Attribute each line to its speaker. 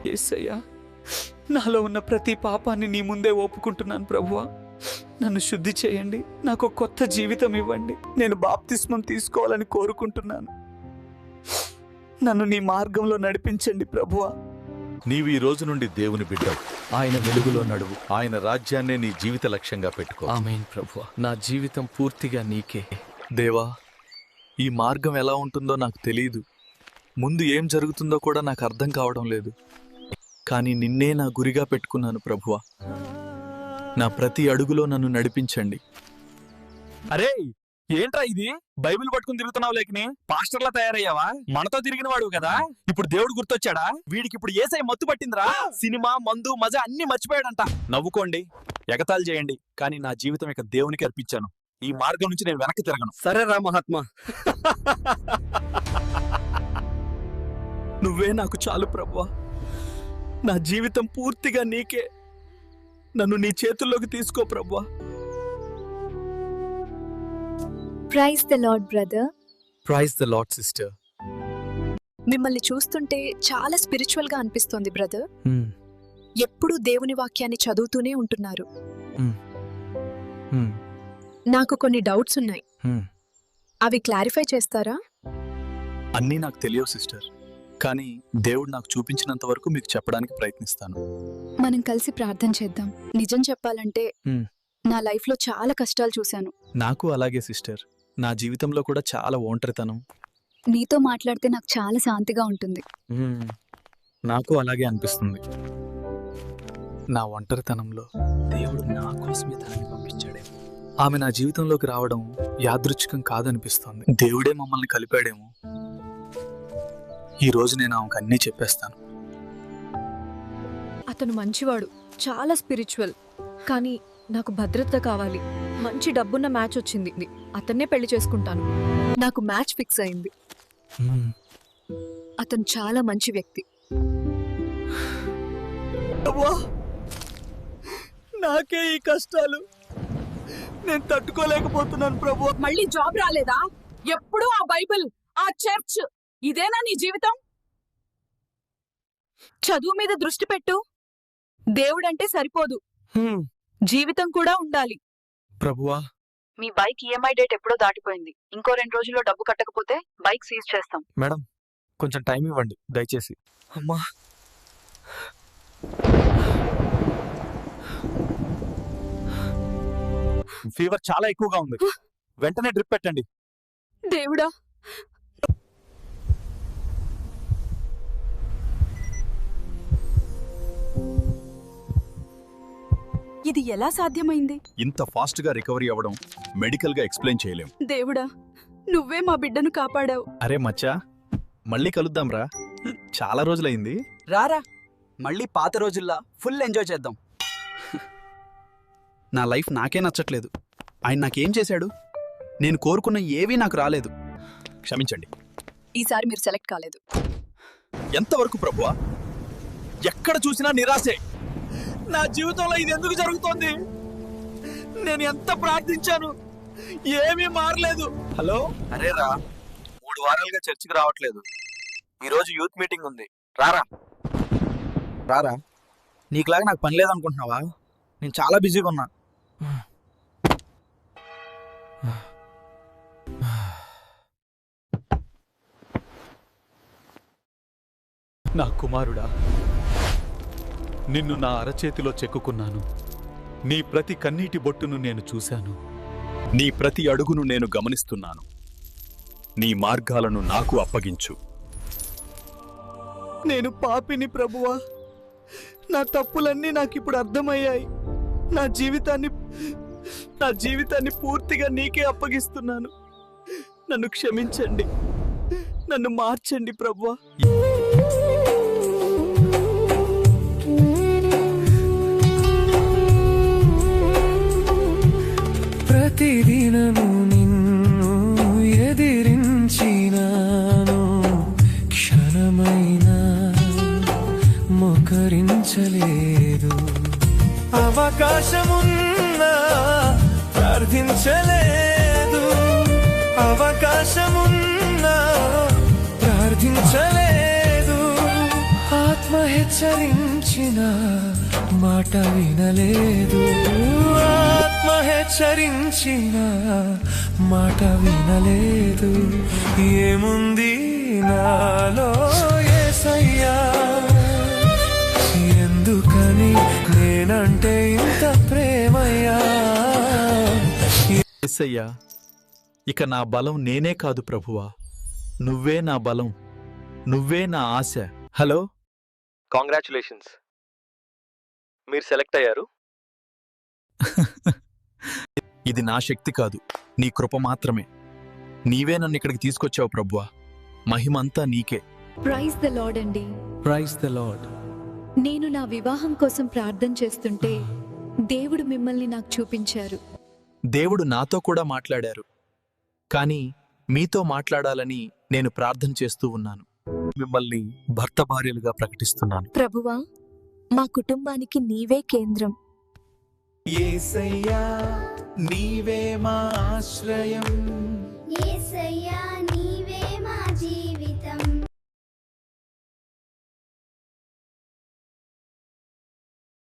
Speaker 1: యేసయ్యా, నాలో ఉన్న ప్రతి పాపాన్ని నీ ముందే ఒప్పుకుంటున్నాను ప్రభువా. నన్ను శుద్ధి చేయండి, నాకు కొత్త జీవితం ఇవ్వండి. నేను బాప్తిస్మం తీసుకోవాలని కోరుకుంటున్నాను. నన్ను నీ మార్గంలో నడిపించండి ప్రభువా.
Speaker 2: నీవు ఈ రోజు నుండి దేవుని బిడ్డవు.
Speaker 1: ఆయన వెలుగులో నడువు.
Speaker 2: ఆయన రాజ్యాన్నే నీ జీవిత లక్ష్యంగా పెట్టుకో.
Speaker 1: ఆమేన్ ప్రభువా. నా జీవితం పూర్తిగా నీకే.
Speaker 3: దేవా, ఈ మార్గం ఎలా ఉంటుందో నాకు తెలియదు. ముందు ఏం జరుగుతుందో కూడా నాకు అర్థం కావడం లేదు. కానీ నిన్నే నా గురిగా పెట్టుకున్నాను ప్రభువా. నా ప్రతి అడుగులో నన్ను నడిపించండి.
Speaker 4: అరే ఏంట్రా ఇది? బైబిల్ పట్టుకుని తిరుగుతున్నావు లేకని పాస్టర్లా తయారయ్యావా? మనతో తిరిగిన వాడు కదా, ఇప్పుడు దేవుడు గుర్తొచ్చాడా? వీడికి ఇప్పుడు ఏసై మత్తు పట్టిందిరా. సినిమా, మందు, మజా అన్ని మర్చిపోయాడంట. నవ్వుకోండి, ఎగతాళి చేయండి, కానీ నా జీవితం ఇక దేవునికి అర్పించాను. ఈ మార్గం నుంచి నేను వెనక్కి తిరగను.
Speaker 5: సరే రా మహాత్మా.
Speaker 3: నువ్వే నాకు చాలు ప్రభువా. నా జీవితం పూర్తిగా నీకే. నన్ను నీ చేతుల్లోకి తీసుకో ప్రభువా.
Speaker 6: Praise the Lord brother.
Speaker 3: Praise the Lord sister.
Speaker 6: మిమ్మల్ని చూస్తుంటే చాలా స్పిరిచువల్ గా అనిపిస్తోంది బ్రదర్. ఎప్పుడూ దేవుని వాక్యాన్ని చదువుతూనే ఉంటున్నారు. నాకు కొన్ని డౌట్స్ ఉన్నాయి, అవి క్లారిఫై చేస్తారా?
Speaker 3: అన్నీ నాకు తెలియవు సిస్టర్, కానీ దేవుడు నాకు చూపించినంత వరకు మీకు చెప్పడానికి ప్రయత్నిస్తాను.
Speaker 6: మనం కలిసి ప్రార్థన చేద్దాం. నిజం చెప్పాలంటే నా లైఫ్ లో చాలా కష్టాలు చూశాను.
Speaker 3: నాకు అలాగే సిస్టర్. నా జీవితంలో కూడా చాలా ఒంటరితనం.
Speaker 6: నీతో మాట్లాడితే నాకు చాలా శాంతిగా ఉంటుంది.
Speaker 3: నాకు అలాగే అనిపిస్తుంది. నా ఒంటరితనంలో దేవుడు నా కోసమే తనని పంపించాడే. ఆమె నా జీవితంలోకి రావడం యాదృచ్ఛికం కాదనిపిస్తోంది. దేవుడే మమ్మల్ని కలిపాడేమో. ఈ రోజు నేను ఆమెకు అన్నీ చెప్పేస్తాను.
Speaker 7: అతను మంచివాడు, చాలా స్పిరిచువల్, కానీ నాకు భద్రత కావాలి. మంచి డబ్బున్న మ్యాచ్ వచ్చింది, అతన్నే పెళ్లి చేసుకుంటాను.
Speaker 6: నాకు మ్యాచ్ ఫిక్స్ అయింది. అతను చాలా మంచి వ్యక్తి.
Speaker 3: నాకే ఈ కష్టాలు, నేను తట్టుకోలేకపోతున్నాను ప్రభు.
Speaker 8: మళ్ళీ జాబ్ రాలేదా? ఎప్పుడు ఆ బైబిల్, ఆ చర్చ్, ఇదేనా నీ జీవితం? చదువు మీద దృష్టి పెట్టు. దేవుడంటే సరిపోదు, జీవితం కూడా ఉండాలి.
Speaker 3: ప్రభువా,
Speaker 8: మీ బైక్ ఈఎంఐ డేట్ ఎప్పుడో దాటిపోయింది. ఇంకో 2 రోజుల్లో డబ్బు కట్టకపోతే బైక్ సీజ్ చేస్తాం.
Speaker 4: మేడం, కొంచెం టైం ఇవ్వండి దయచేసి.
Speaker 3: అమ్మా,
Speaker 4: ఫీవర్ చాలా ఎక్కువగా ఉంది, వెంటనే డ్రిప్ పెట్టండి.
Speaker 8: దేవుడా, ఇది ఎలా సాధ్యమైంది?
Speaker 2: ఇంత ఫాస్ట్ గా రికవరీ అవ్వడం మెడికల్ గా ఎక్స్ప్లెయిన్ చేయలేం.
Speaker 8: దేవుడా, నువ్వే మా బిడ్డను కాపాడావు.
Speaker 3: అరే మచ్చా, మళ్ళీ కలుద్దాం రా. చాలా రోజులైంది.
Speaker 5: రారా, మళ్ళీ పాత రోజుల్లా ఫుల్ ఎంజాయ్ చేద్దాం. నా లైఫ్ నాకే నచ్చట్లేదు. ఆయన నాకేం చేశాడు? నేను కోరుకున్న ఏవీ నాకు రాలేదు.
Speaker 2: క్షమించండి.
Speaker 6: ఈసారి మీరు సెలెక్ట్ కాలేదు.
Speaker 4: ఎంతవరకు ప్రభువా? ఎక్కడ చూసినా నిరాశే. నా జీవితంలో ఇది ఎందుకు జరుగుతోంది? నేను ఎంత ప్రార్థించాను, ఏమీ మారలేదు. హలో,
Speaker 5: అరే రా, 3 వారాలుగా చర్చికి రావట్లేదు. ఈరోజు యూత్ మీటింగ్ ఉంది, రారా. రారా, నీకులాగా నాకు పని లేదనుకుంటున్నావా? నేను చాలా బిజీగా ఉన్నా.
Speaker 1: నా కుమారుడా, నిన్ను నా అరచేతిలో చెక్కుకున్నాను. నీ ప్రతి కన్నీటి బొట్టును నేను చూశాను.
Speaker 2: నీ ప్రతి అడుగును నేను గమనిస్తున్నాను. నీ మార్గాలను నాకు అప్పగించు.
Speaker 3: నేను పాపిని ప్రభువా. నా తప్పులన్నీ నాకిప్పుడు అర్థమయ్యాయి. నా జీవితాన్ని పూర్తిగా నీకే అప్పగిస్తున్నాను. నన్ను క్షమించండి, నన్ను మార్చండి ప్రభువా.
Speaker 9: ప్రతిదినము నిన్ను ఎదిరించినాను, క్షణమైనా మోకరించలేదు. అవకాశమున్నా ప్రార్థించలేదు, అవకాశమున్నా ప్రార్థించలేదు. ఆత్మహత్య హెచ్చరించిన మాట వినలేదు, ఆత్మ హెచ్చరించిన మాట వినలేదు. ఏముంది నాలో యేసయ్యా, ఎందుకని నేనంటే ఇంత ప్రేమయ్యా?
Speaker 2: యేసయ్యా, ఇక నా బలం నేనే కాదు ప్రభువా, నువ్వే నా బలం, నువ్వే నా ఆశ. హలో,
Speaker 4: కాంగ్రాచులేషన్స్, మీరు సెలెక్ట్ అయ్యారు.
Speaker 2: ఇది నా శక్తి కాదు, నీ కృప మాత్రమే. నీవే నన్ను ఇక్కడికి తీసుకొచ్చావు ప్రభువా, మహిమంతా నీకే.
Speaker 7: ప్రైజ్ ద లార్డ్ అండి.
Speaker 3: Praise the Lord.
Speaker 7: నేను నా వివాహం కోసం ప్రార్థన చేస్తుంటే దేవుడు మిమ్మల్ని నాకు చూపించారు.
Speaker 2: దేవుడు నాతో కూడా మాట్లాడారు, కానీ మీతో మాట్లాడాలని నేను ప్రార్థన చేస్తూ ఉన్నాను. మిమ్మల్ని భర్త భార్యలుగా ప్రకటిస్తున్నాను.
Speaker 6: ప్రభువా, మా కుటుంబానికి నీవే కేంద్రం.
Speaker 9: యేసయ్యా, నీవే మా ఆశ్రయం.